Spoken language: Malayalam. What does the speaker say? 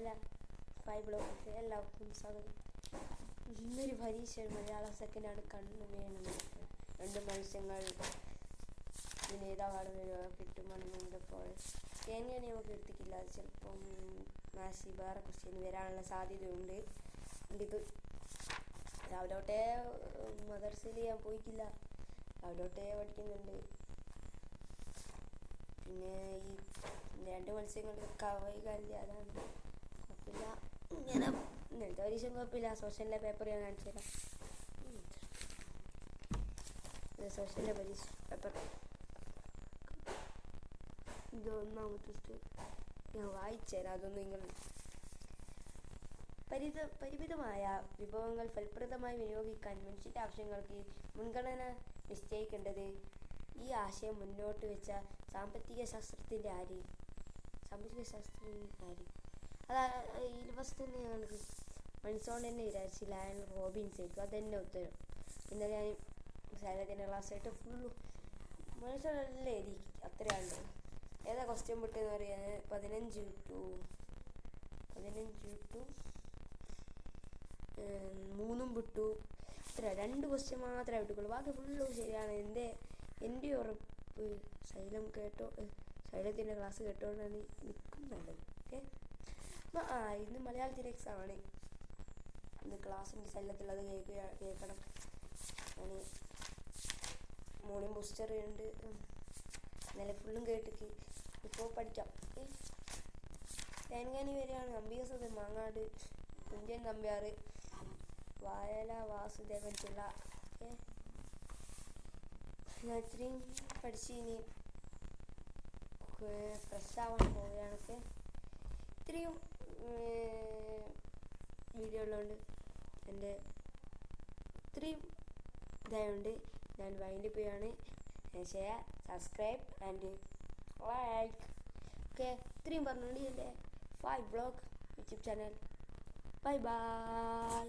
എല്ലാ 5 ബ്ലോക്ക് എല്ലാവർക്കും സ്വാഗതം. ഇന്നൊരു പരീക്ഷ മലയാള സെക്കൻഡാണ്. കണ്ണു വേണം 2 മത്സ്യങ്ങൾ ഇതിന് ഏതാവാട് വരിക കിട്ടുമെന്നുണ്ടപ്പോൾ തേങ്ങയാണെങ്കിൽ നമുക്ക് എടുത്തിട്ടില്ല. ചിലപ്പം മാസി വേറെ ക്വസ്റ്റ്യൻ വരാനുള്ള സാധ്യതയുണ്ട്. ഇത് രാവിലെ തൊട്ടേ മദർസയിൽ ഞാൻ പോയിട്ടില്ല, രാവിലെ തൊട്ടേ പഠിക്കുന്നുണ്ട്. പിന്നെ ഈ 2 മത്സ്യങ്ങൾ വൈകാലില്ല, അതാണ് കുഴപ്പമില്ല. ഇങ്ങനെ ഇന്നലത്തെ പരീക്ഷ കുഴപ്പമില്ല. സോഷ്യലിലെ പേപ്പർ ഞാൻ കാണിച്ചു തരാം. സോഷ്യലിലെ പരീക്ഷ പേപ്പർ ഇത് 1ാമത്തെ ഞാൻ വായിച്ചുതരാം. അതൊന്നും നിങ്ങൾ പരിമിതമായ വിഭവങ്ങൾ ഫലപ്രദമായി വിനിയോഗിക്കാൻ മനുഷ്യൻ്റെ ആവശ്യങ്ങൾക്ക് മുൻഗണന നിശ്ചയിക്കേണ്ടത് ഈ ആശയം മുന്നോട്ട് വെച്ച സാമ്പത്തിക ശാസ്ത്രജ്ഞൻ ആര്? അതാ ഈ ഫസ്റ്റ് തന്നെ ഞങ്ങൾക്ക് മനസ്സോണ്ട് തന്നെ വിചാരിച്ചു ലയണൽ റോബിൻസ് ആയിരിക്കും. അതന്നെ ഉത്തരം. ഇന്നലെ ഞാൻ ശൈലത്തിൻ്റെ ക്ലാസ്സായിട്ട് ഫുള്ള് മനസ്സോടെല്ലാം എഴുതി. അത്രയാണ്. ഏതാ ക്വസ്റ്റ്യൻ വിട്ടെന്ന് പറയാൻ 15 ടു 3 വിട്ടു. ഇത്ര 2 ക്വസ്റ്റ്യൻ മാത്രമേ വിട്ടുള്ളൂ. ബാക്കി ഫുള്ളും ശരിയാണ്. എൻ്റെ ഉറപ്പ് ശൈലത്തിൻ്റെ ക്ലാസ് കേട്ടോണ്ടാണ് നിൽക്കും നല്ലത്. ഓക്കെ. ഇന്ന് മലയാളത്തിൻ്റെ എക്സാമാണ്. ഇന്ന് ക്ലാസ്സിൻ്റെ ശൈലത്തിലത് കേൾക്കണം. ഞാൻ മോർണിംഗ് ബൂസ്റ്റർ ഉണ്ട്. ഇന്നലെ ഫുള്ളും കേട്ടിട്ട് ഇപ്പോൾ പഠിക്കാം. തേൻകാനി വരെയാണ്. അംബികസത് മാങ്ങാട് കുഞ്ചൻ നമ്പ്യാർ വായല വാസുദേവൻ പിള്ള. ഞാൻ ഇത്രയും പഠിച്ച് ഇനി ഫ്രഷാവാൻ പോവുകയാണൊക്കെ. ഇത്രയും വീഡിയോ ഉള്ളതുകൊണ്ട് എൻ്റെ ഇത്രയും ഇതായതുകൊണ്ട് ഞാൻ വൈൻഡപ്പ് ചെയ്യുകയാണ്. Share, subscribe and like. Okay. ഇത്രയും പറഞ്ഞുകൊണ്ട് എൻ്റെ 5 blog YouTube channel. Bye bye.